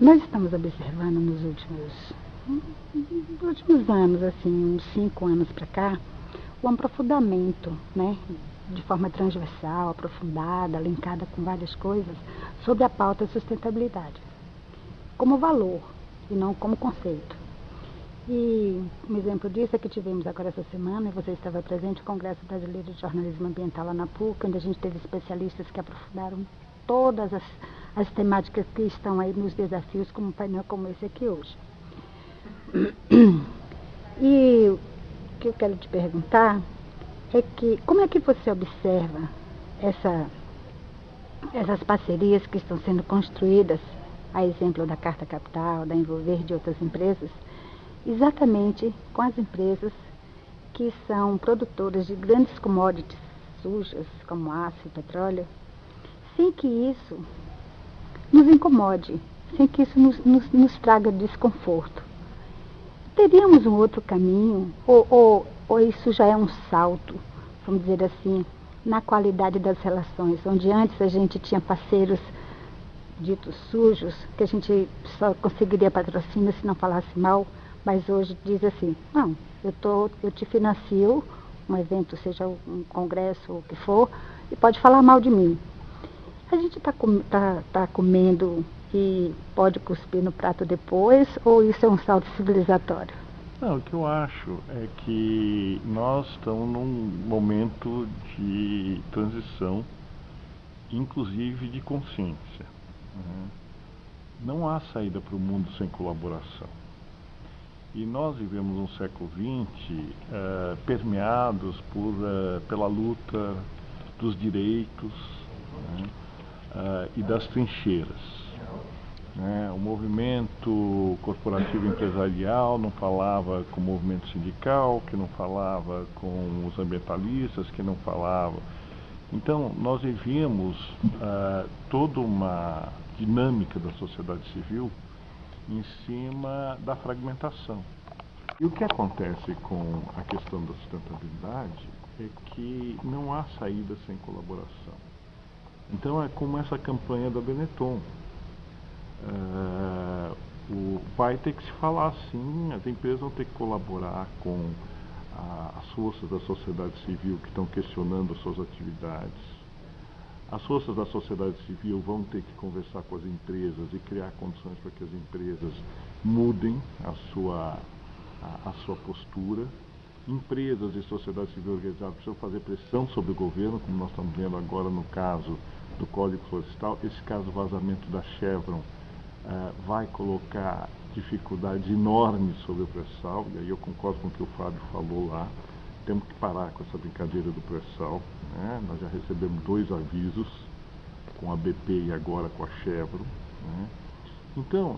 Nós estamos observando nos últimos anos, assim, uns 5 anos para cá, o aprofundamento, né, de forma transversal, aprofundada, linkada com várias coisas, sobre a pauta de sustentabilidade, como valor e não como conceito. E um exemplo disso é que tivemos agora essa semana, e você estava presente, o Congresso Brasileiro de Jornalismo Ambiental lá na PUC, onde a gente teve especialistas que aprofundaram todas as temáticas que estão aí nos desafios, como um painel como esse aqui hoje. E o que eu quero te perguntar é que como é que você observa essas parcerias que estão sendo construídas, a exemplo da Carta Capital, da Envolver, de outras empresas, exatamente com as empresas que são produtoras de grandes commodities sujas, como aço e petróleo, sem que isso nos incomode, sem que isso nos traga desconforto. Teríamos um outro caminho, ou isso já é um salto, vamos dizer assim, na qualidade das relações, onde antes a gente tinha parceiros ditos sujos, que a gente só conseguiria patrocínio se não falasse mal, mas hoje diz assim, não, eu te financio um evento, seja um congresso ou o que for, e pode falar mal de mim. A gente tá comendo e pode cuspir no prato depois, ou isso é um salto civilizatório? Não, o que eu acho é que nós estamos num momento de transição, inclusive de consciência, né? Não há saída para o mundo sem colaboração. E nós vivemos um século XX permeados pela luta dos direitos, né, e das trincheiras. O movimento corporativo empresarial não falava com o movimento sindical, que não falava com os ambientalistas, que não falava. Então, nós vivíamos toda uma dinâmica da sociedade civil em cima da fragmentação. E o que acontece com a questão da sustentabilidade é que não há saída sem colaboração. Então, é como essa campanha da Benetton. Vai ter que se falar assim, as empresas vão ter que colaborar com as forças da sociedade civil que estão questionando as suas atividades. As forças da sociedade civil vão ter que conversar com as empresas e criar condições para que as empresas mudem a sua postura. Empresas e sociedade civil organizada precisam fazer pressão sobre o governo, como nós estamos vendo agora no caso do Código Florestal. Esse caso do vazamento da Chevron vai colocar dificuldades enormes sobre o pré-sal, e aí eu concordo com o que o Fábio falou lá. Temos que parar com essa brincadeira do pré-sal, né? Nós já recebemos 2 avisos, com a BP e agora com a Chevron, né? Então,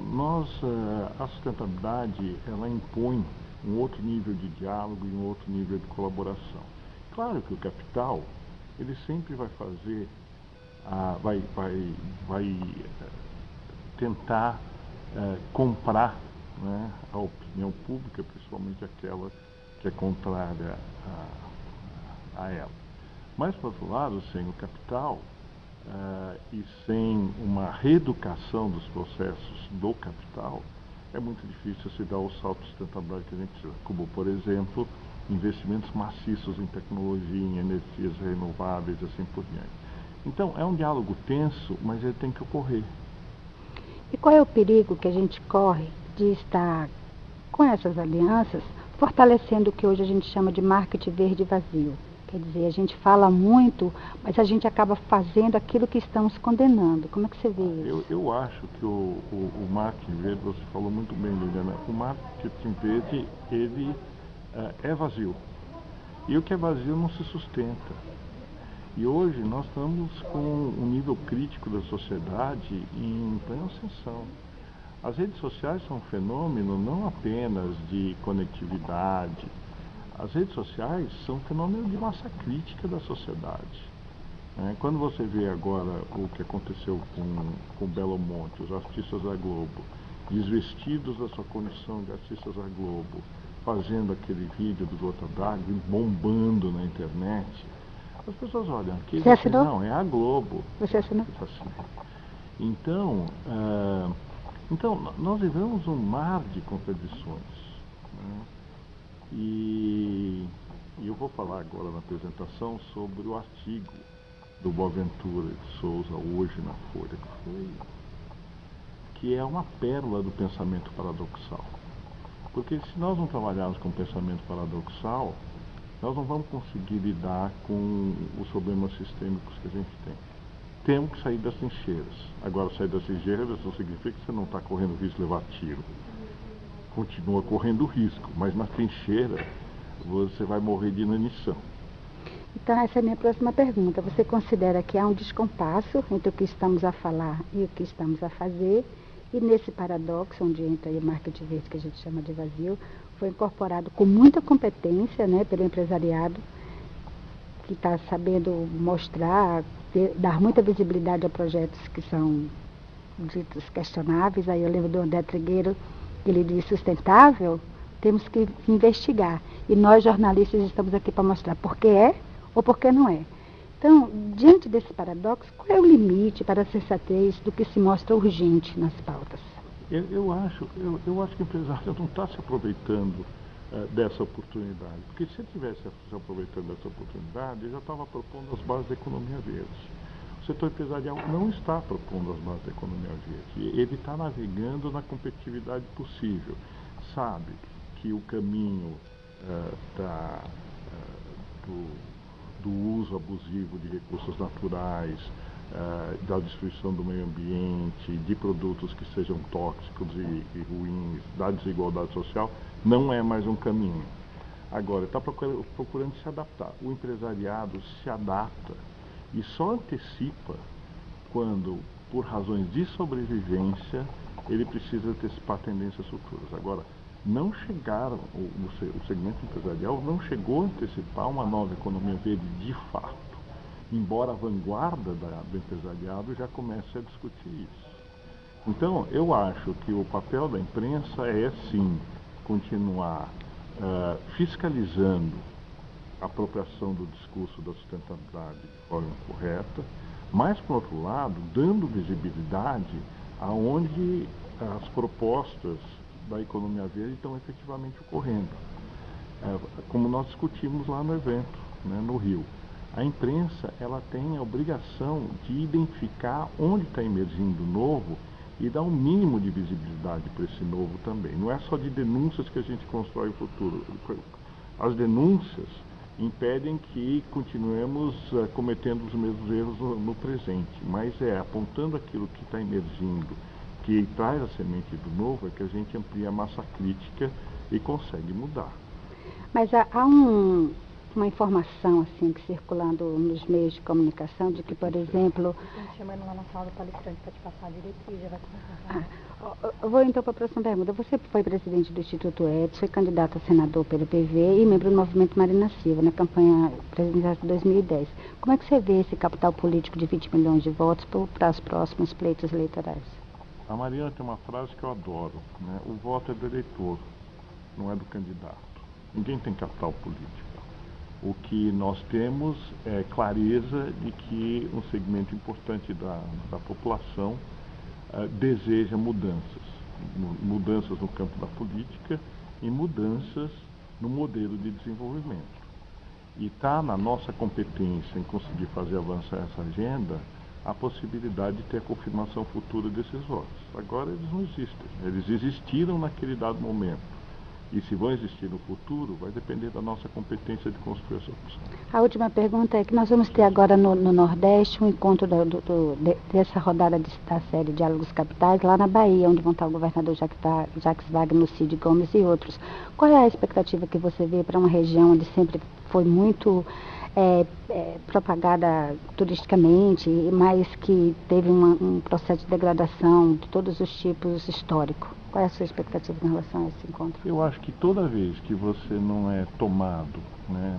a sustentabilidade, ela impõe um outro nível de diálogo e um outro nível de colaboração. Claro que o capital, ele sempre vai fazer, vai tentar comprar, né, a opinião pública, principalmente aquela que é contrária a ela. Mas, por outro lado, sem o capital e sem uma reeducação dos processos do capital, é muito difícil se dar o salto de sustentabilidade que a gente precisa, como, por exemplo, investimentos maciços em tecnologia, em energias renováveis e assim por diante. Então, é um diálogo tenso, mas ele tem que ocorrer. E qual é o perigo que a gente corre de estar com essas alianças fortalecendo o que hoje a gente chama de marketing verde vazio? Quer dizer, a gente fala muito, mas a gente acaba fazendo aquilo que estamos condenando. Como é que você vê isso? Eu acho que o marketing verde, você falou muito bem, Liliana, o marketing verde, ele é vazio. E o que é vazio não se sustenta. E hoje nós estamos com um nível crítico da sociedade em plena ascensão. As redes sociais são um fenômeno não apenas de conectividade. As redes sociais são um fenômeno de massa crítica da sociedade. Quando você vê agora o que aconteceu com Belo Monte, os artistas da Globo, desvestidos da sua condição de artistas da Globo, fazendo aquele vídeo do Gota d'Água e bombando na internet, as pessoas olham aqui e dizem, não, é a Globo. Você assinou? Assim. Então, nós vivemos um mar de contradições, né? E eu vou falar agora na apresentação sobre o artigo do Boaventura de Souza, hoje na Folha, que é uma pérola do pensamento paradoxal. Porque se nós não trabalharmos com pensamento paradoxal, nós não vamos conseguir lidar com os problemas sistêmicos que a gente tem. Temos que sair das trincheiras. Agora, sair das trincheiras não significa que você não está correndo risco de levar tiro. Continua correndo risco, mas na trincheira você vai morrer de inanição. Então, essa é a minha próxima pergunta. Você considera que há um descompasso entre o que estamos a falar e o que estamos a fazer? E nesse paradoxo, onde entra aí o marketing verde, que a gente chama de vazio, foi incorporado com muita competência, né, pelo empresariado, que está sabendo mostrar, dar muita visibilidade a projetos que são ditos questionáveis. Aí eu lembro do André Trigueiro, que ele diz sustentável, temos que investigar. E nós, jornalistas, estamos aqui para mostrar por que é ou por que não é. Então, diante desse paradoxo, qual é o limite para a sensatez do que se mostra urgente nas pautas? Eu acho que o empresário não está se aproveitando dessa oportunidade. Porque se ele estivesse se aproveitando dessa oportunidade, ele já estava propondo as bases da economia verde. O setor empresarial não está propondo as bases da economia verde. Ele está navegando na competitividade possível. Sabe que o caminho do uso abusivo de recursos naturais, da destruição do meio ambiente, de produtos que sejam tóxicos e ruins, da desigualdade social, não é mais um caminho. Agora, está procurando se adaptar. O empresariado se adapta e só antecipa quando, por razões de sobrevivência, ele precisa antecipar tendências futuras. Agora, não chegaram, o segmento empresarial não chegou a antecipar uma nova economia verde de fato, embora a vanguarda do empresariado já comece a discutir isso. Então, eu acho que o papel da imprensa é, sim, continuar fiscalizando a apropriação do discurso da sustentabilidade de forma correta, mas, por outro lado, dando visibilidade aonde as propostas da economia verde estão efetivamente ocorrendo. Como nós discutimos lá no evento, né, no Rio. A imprensa ela tem a obrigação de identificar onde está emergindo novo e dar um mínimo de visibilidade para esse novo também. Não é só de denúncias que a gente constrói o futuro. As denúncias impedem que continuemos cometendo os mesmos erros no presente, mas apontando aquilo que está emergindo, que traz a semente do novo, é que a gente amplia a massa crítica e consegue mudar. Mas há uma informação assim que circulando nos meios de comunicação de que, por exemplo... Estou te chamando lá na sala do palestrante para te passar a diretriz, já vai começar. Eu vou então para a próxima pergunta. Você foi presidente do Instituto Edson, foi candidato a senador pelo PV e membro do Movimento Marina Silva na campanha presidencial de 2010. Como é que você vê esse capital político de 20 milhões de votos para os próximos pleitos eleitorais? A Marina tem uma frase que eu adoro, né? O voto é do eleitor, não é do candidato. Ninguém tem capital político. O que nós temos é clareza de que um segmento importante da população deseja mudanças. Mudanças no campo da política e mudanças no modelo de desenvolvimento. E está na nossa competência em conseguir fazer avançar essa agenda a possibilidade de ter a confirmação futura desses votos. Agora eles não existem. Eles existiram naquele dado momento. E se vão existir no futuro, vai depender da nossa competência de construir essa opção. A última pergunta é que nós vamos ter agora no Nordeste um encontro dessa rodada da série Diálogos Capitais, lá na Bahia, onde vão estar o governador Jacques Wagner, Cid Gomes e outros. Qual é a expectativa que você vê para uma região onde sempre foi muito propagada turisticamente, mas que teve um processo de degradação de todos os tipos histórico? Qual é a sua expectativa em relação a esse encontro? Eu acho que toda vez que você não é tomado, né,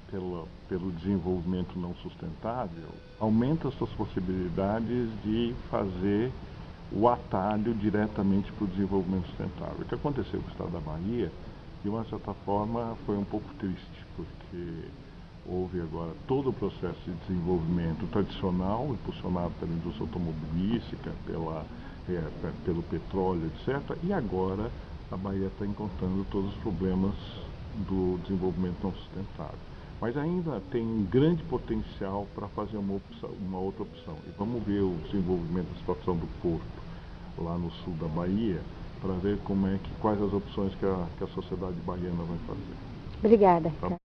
pelo desenvolvimento não sustentável, aumenta as suas possibilidades de fazer o atalho diretamente para o desenvolvimento sustentável. O que aconteceu com o estado da Bahia, de uma certa forma, foi um pouco triste, porque houve agora todo o processo de desenvolvimento tradicional, impulsionado pela indústria automobilística, pelo petróleo, etc. E agora a Bahia está encontrando todos os problemas do desenvolvimento não sustentável. Mas ainda tem um grande potencial para fazer uma outra opção. E vamos ver o desenvolvimento da situação do porto lá no sul da Bahia, para ver quais as opções que a sociedade baiana vai fazer. Obrigada. Tá?